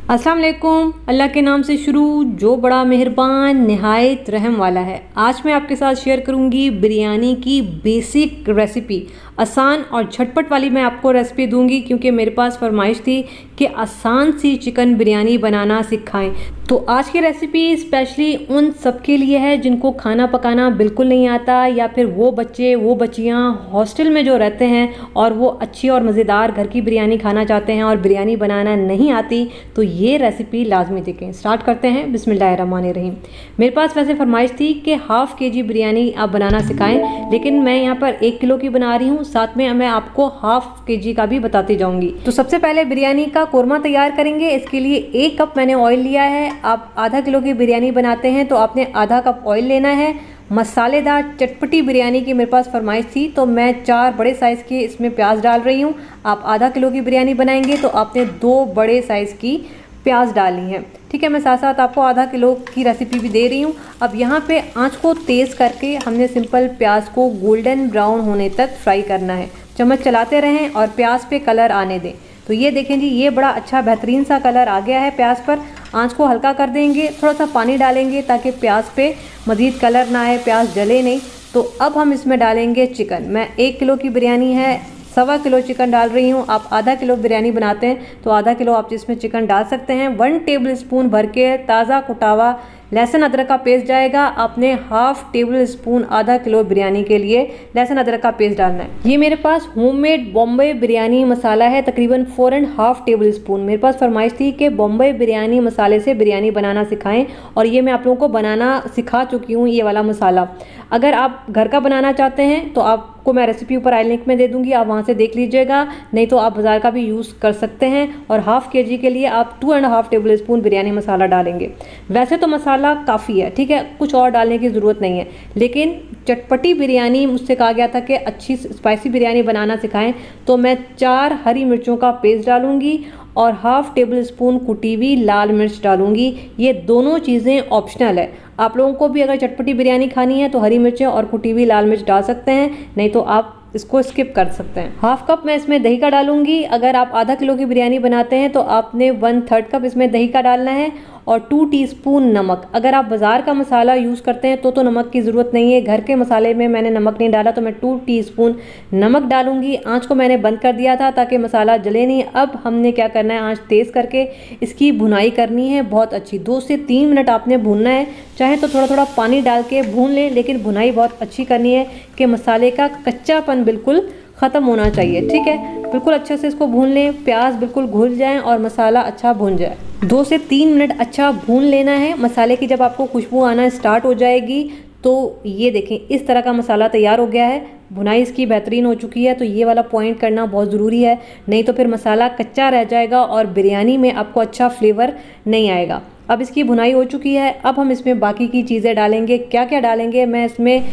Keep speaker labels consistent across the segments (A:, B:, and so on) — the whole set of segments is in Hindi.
A: अस्सलाम वालेकुम। अल्लाह के नाम से शुरू जो बड़ा मेहरबान निहायत रहम वाला है। आज मैं आपके साथ शेयर करूंगी बिरयानी की बेसिक रेसिपी। आसान और झटपट वाली मैं आपको रेसिपी दूंगी क्योंकि मेरे पास फरमाइश थी कि आसान सी चिकन बिरयानी बनाना सिखाएं। तो आज की रेसिपी स्पेशली उन सब के लिए है जिनको खाना पकाना बिल्कुल नहीं आता, या फिर वो बच्चे वो बच्चियां हॉस्टल में जो रहते हैं और वो अच्छी और मज़ेदार घर की बिरयानी खाना चाहते हैं और बिरयानी बनाना नहीं आती, तो ये रेसिपी लाजमी देखें। स्टार्ट करते हैं बिस्मिल्लाहिर्रहमानिर्रहीम। मेरे पास वैसे फरमाइश थी कि हाफ़ केजी बिरयानी आप बनाना सिखाएं, लेकिन मैं यहाँ पर 1 किलो की बना रही हूँ, साथ में मैं आपको हाफ़ केजी का भी बताती जाऊँगी। तो सबसे पहले बिरयानी का कोरमा तैयार करेंगे। इसके लिए 1 कप मैंने ऑयल लिया है। आप आधा किलो की बिरयानी बनाते हैं तो आपने आधा कप ऑयल लेना है। मसालेदार चटपटी बिरयानी की मेरे पास फरमाइश थी तो मैं 4 बड़े साइज़ के इसमें प्याज डाल रही हूँ। आप आधा किलो की बिरयानी बनाएंगे तो आपने 2 बड़े साइज़ की प्याज डालनी है। ठीक है, मैं साथ साथ आपको आधा किलो की रेसिपी भी दे रही हूँ। अब यहाँ पे आंच को तेज़ करके हमने सिंपल प्याज को गोल्डन ब्राउन होने तक फ्राई करना है। चम्मच चलाते रहें और प्याज पे कलर आने दें। तो ये देखें जी, ये बड़ा अच्छा बेहतरीन सा कलर आ गया है प्याज पर। आंच को हल्का कर देंगे, थोड़ा सा पानी डालेंगे ताकि प्याज पे मज़ीद कलर ना आए, प्याज जले नहीं। तो अब हम इसमें डालेंगे चिकन। मैं 1 किलो की बिरयानी है, 1.25 किलो चिकन डाल रही हूँ। आप आधा किलो बिरयानी बनाते हैं तो आधा किलो आप इसमें चिकन डाल सकते हैं। 1 टेबल स्पून भर के ताज़ा कुटावा लहसुन अदरक का पेस्ट जाएगा। आपने हाफ़ टेबल स्पून आधा किलो बिरयानी के लिए लहसुन अदरक का पेस्ट डालना है। ये मेरे पास होममेड बॉम्बे बिरयानी मसाला है, तकरीबन 4.5 टेबल स्पून। मेरे पास फरमाइश थी कि बॉम्बे बिरयानी मसाले से बिरयानी बनाना सिखाएं, और ये मैं आप लोगों को बनाना सिखा चुकी हूँ ये वाला मसाला। अगर आप घर का बनाना चाहते हैं तो आपको मैं रेसिपी ऊपर आई लिंक में दे दूंगी, आप वहाँ से देख लीजिएगा, नहीं तो आप बाज़ार का भी यूज़ कर सकते हैं। और हाफ़ केजी के लिए आप 2.5 टेबल स्पून बिरयानी मसाला डालेंगे। वैसे तो मसाला काफ़ी है, ठीक है, कुछ और डालने की ज़रूरत नहीं है, लेकिन चटपटी बिरयानी मुझसे कहा गया था कि अच्छी स्पाइसी बिरयानी बनाना सिखाएं, तो मैं 4 हरी मिर्चों का पेस्ट डालूंगी और हाफ़ टेबल स्पून कुटी हुई लाल मिर्च डालूंगी। ये दोनों चीज़ें ऑप्शनल है। आप लोगों को भी अगर चटपटी बिरयानी खानी है तो हरी मिर्चें और कुटी हुई लाल मिर्च डाल सकते हैं, नहीं तो आप इसको स्किप कर सकते हैं। हाफ़ कप मैं इसमें दही का डालूंगी। अगर आप आधा किलो की बिरयानी बनाते हैं तो आपने 1/3 कप इसमें दही का डालना है, और 2 टीस्पून नमक। अगर आप बाज़ार का मसाला यूज़ करते हैं तो नमक की ज़रूरत नहीं है। घर के मसाले में मैंने नमक नहीं डाला तो मैं 2 टीस्पून नमक डालूंगी। आंच को मैंने बंद कर दिया था ताकि मसाला जले नहीं। अब हमने क्या करना है, आंच तेज़ करके इसकी भुनाई करनी है बहुत अच्छी। 2 से 3 मिनट आपने भूनना है। चाहे तो थोड़ा थोड़ा पानी डाल के भून लें, लेकिन भुनाई बहुत अच्छी करनी है कि मसाले का कच्चापन बिल्कुल ख़त्म होना चाहिए। ठीक है, बिल्कुल अच्छे से इसको भून लें, प्याज बिल्कुल घुल जाए और मसाला अच्छा भून जाए। 2 से 3 मिनट अच्छा भून लेना है। मसाले की जब आपको खुशबू आना स्टार्ट हो जाएगी तो ये देखें, इस तरह का मसाला तैयार हो गया है। भुनाई इसकी बेहतरीन हो चुकी है। तो ये वाला पॉइंट करना बहुत ज़रूरी है, नहीं तो फिर मसाला कच्चा रह जाएगा और बिरयानी में आपको अच्छा फ्लेवर नहीं आएगा। अब इसकी भुनाई हो चुकी है। अब हम इसमें बाकी की चीज़ें डालेंगे। क्या क्या डालेंगे, मैं इसमें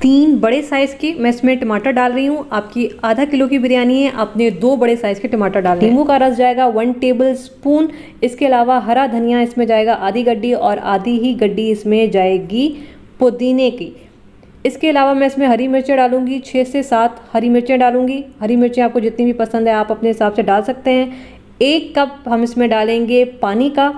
A: 3 बड़े साइज़ की मैं इसमें टमाटर डाल रही हूँ। आपकी आधा किलो की बिरयानी है, आपने 2 बड़े साइज़ के टमाटर डालने। नींबू का रस जाएगा 1 टेबल स्पून। इसके अलावा हरा धनिया इसमें जाएगा आधी गड्डी, और आधी ही गड्डी इसमें जाएगी पुदीने की। इसके अलावा मैं इसमें हरी मिर्चें डालूंगी, 6 से 7 हरी मिर्चें डालूंगी। हरी मिर्चें आपको जितनी भी पसंद है आप अपने हिसाब से डाल सकते हैं। 1 कप हम इसमें डालेंगे पानी का।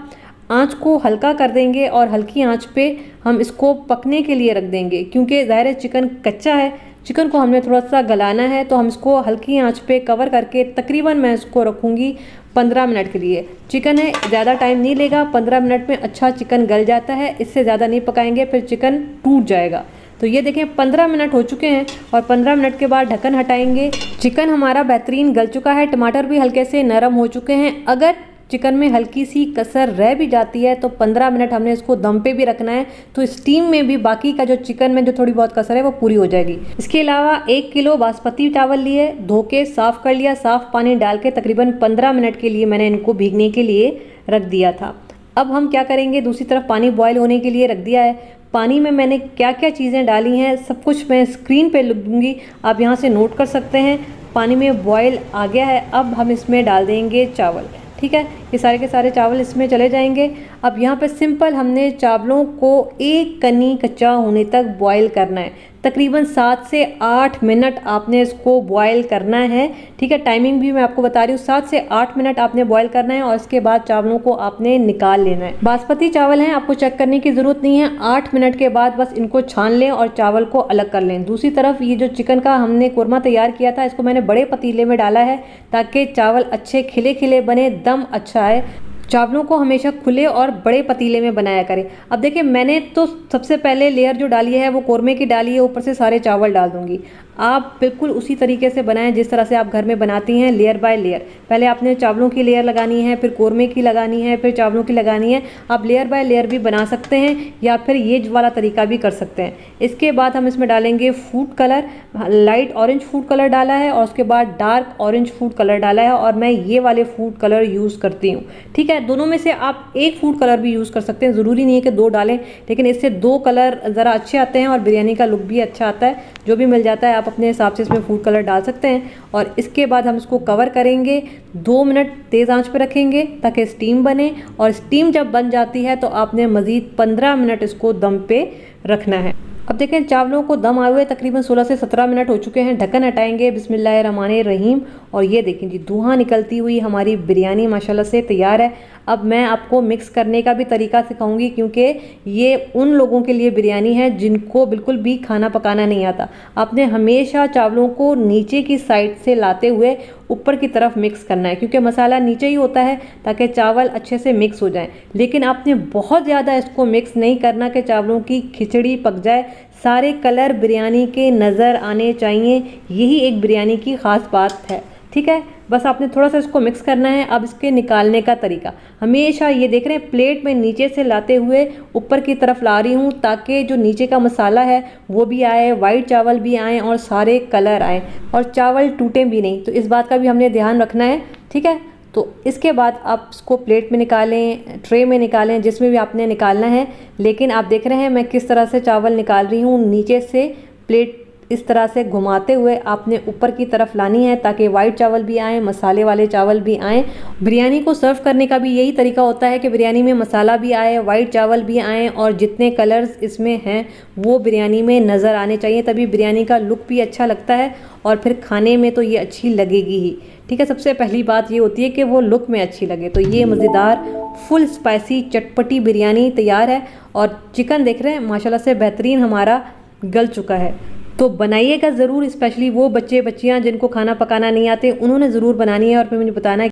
A: आंच को हल्का कर देंगे और हल्की आंच पे हम इसको पकने के लिए रख देंगे, क्योंकि ज़ाहिर है चिकन कच्चा है, चिकन को हमने थोड़ा सा गलाना है, तो हम इसको हल्की आंच पे कवर करके तकरीबन मैं इसको रखूँगी 15 मिनट के लिए। चिकन है, ज़्यादा टाइम नहीं लेगा, 15 मिनट में अच्छा चिकन गल जाता है। इससे ज़्यादा नहीं पकाएंगे, फिर चिकन टूट जाएगा। तो ये देखें 15 मिनट हो चुके हैं और 15 मिनट के बाद ढक्कन हटाएंगे। चिकन हमारा बेहतरीन गल चुका है, टमाटर भी हल्के से नरम हो चुके हैं। अगर चिकन में हल्की सी कसर रह भी जाती है तो 15 मिनट हमने इसको दम पे भी रखना है, तो स्टीम में भी बाकी का जो चिकन में जो थोड़ी बहुत कसर है वो पूरी हो जाएगी। इसके अलावा 1 किलो बासमती चावल लिए, धो के साफ़ कर लिया, साफ़ पानी डाल के तकरीबन 15 मिनट के लिए मैंने इनको भीगने के लिए रख दिया था। अब हम क्या करेंगे, दूसरी तरफ पानी बॉयल होने के लिए रख दिया है। पानी में मैंने क्या क्या चीज़ें डाली हैं सब कुछ मैं स्क्रीन पे लिख दूँगी, आप यहाँ से नोट कर सकते हैं। पानी में बॉयल आ गया है। अब हम इसमें डाल देंगे चावल। ठीक है, ये सारे के सारे चावल इसमें चले जाएंगे। अब यहाँ पे सिंपल हमने चावलों को 1 कनी कच्चा होने तक बॉईल करना है। तकरीबन 7 से 8 मिनट आपने इसको बॉयल करना है। ठीक है, टाइमिंग भी मैं आपको बता रही हूँ, 7 से 8 मिनट आपने बॉयल करना है और इसके बाद चावलों को आपने निकाल लेना है। बासमती चावल हैं, आपको चेक करने की ज़रूरत नहीं है। 8 मिनट के बाद बस इनको छान लें और चावल को अलग कर लें। दूसरी तरफ ये जो चिकन का हमने कोरमा तैयार किया था, इसको मैंने बड़े पतीले में डाला है ताकि चावल अच्छे खिले खिले बने, दम अच्छा आए। चावलों को हमेशा खुले और बड़े पतीले में बनाया करें। अब देखिए, मैंने तो सबसे पहले लेयर जो डाली है वो कोरमे की डाली है, ऊपर से सारे चावल डाल दूंगी। आप बिल्कुल उसी तरीके से बनाएं जिस तरह से आप घर में बनाती हैं, लेयर बाय लेयर। पहले आपने चावलों की लेयर लगानी है, फिर कोरमे की लगानी है, फिर चावलों की लगानी है। आप लेयर बाय लेयर भी बना सकते हैं या फिर ये वाला तरीका भी कर सकते हैं। इसके बाद हम इसमें डालेंगे food colour. Light orange food colour डाला है और उसके बाद डार्क ऑरेंज फूड कलर डाला है और मैं ये वाले फूड कलर यूज़ करती हूँ। ठीक है, दोनों में से आप एक फूड कलर भी यूज़ कर सकते हैं, ज़रूरी नहीं है कि 2 डालें, लेकिन इससे 2 कलर ज़रा अच्छे आते हैं और बिरयानी का लुक भी अच्छा आता है। जो भी मिल जाता है आप अपने हिसाब से इसमें फूड कलर डाल सकते हैं। और इसके बाद हम इसको कवर करेंगे, 2 मिनट तेज़ आंच पर रखेंगे ताकि स्टीम बने। और स्टीम जब बन जाती है तो आपने मज़ीद 15 मिनट इसको दम पे रखना है। अब देखें, चावलों को दम आए हुए तकरीबन 16 से 17 मिनट हो चुके हैं। ढक्कन हटाएंगे, बिस्मिल्लाहिर्रहमानिर्रहीम। और ये देखें जी, धुआं निकलती हुई हमारी बिरयानी माशाल्लाह से तैयार है। अब मैं आपको मिक्स करने का भी तरीका सिखाऊंगी, क्योंकि ये उन लोगों के लिए बिरयानी है जिनको बिल्कुल भी खाना पकाना नहीं आता। आपने हमेशा चावलों को नीचे की साइड से लाते हुए ऊपर की तरफ मिक्स करना है, क्योंकि मसाला नीचे ही होता है ताकि चावल अच्छे से मिक्स हो जाएं। लेकिन आपने बहुत ज़्यादा इसको मिक्स नहीं करना कि चावलों की खिचड़ी पक जाए। सारे कलर बिरयानी के नज़र आने चाहिए, यही एक बिरयानी की ख़ास बात है। ठीक है, बस आपने थोड़ा सा इसको मिक्स करना है। अब इसके निकालने का तरीका, हमेशा ये देख रहे हैं प्लेट में नीचे से लाते हुए ऊपर की तरफ ला रही हूँ ताकि जो नीचे का मसाला है वो भी आए, वाइट चावल भी आए और सारे कलर आए और चावल टूटे भी नहीं। तो इस बात का भी हमने ध्यान रखना है। ठीक है, तो इसके बाद आप इसको प्लेट में निकालें, ट्रे में निकालें, जिसमें भी आपने निकालना है। लेकिन आप देख रहे हैं मैं किस तरह से चावल निकाल रही हूँ। नीचे से प्लेट इस तरह से घुमाते हुए आपने ऊपर की तरफ लानी है ताकि वाइट चावल भी आए, मसाले वाले चावल भी आए। बिरयानी को सर्व करने का भी यही तरीका होता है कि बिरयानी में मसाला भी आए, वाइट चावल भी आए और जितने कलर्स इसमें हैं वो बिरयानी में नज़र आने चाहिए, तभी बिरयानी का लुक भी अच्छा लगता है और फिर खाने में तो ये अच्छी लगेगी ही। ठीक है, सबसे पहली बात ये होती है कि वो लुक में अच्छी लगे। तो ये मज़ेदार फुल स्पाइसी चटपटी बिरयानी तैयार है और चिकन देख रहे हैं माशाल्लाह से बेहतरीन हमारा गल चुका है। तो बनाइएगा ज़रूर, स्पेशली वो बच्चे बच्चियां जिनको खाना पकाना नहीं आते, उन्होंने ज़रूर बनानी है और फिर मुझे बताना है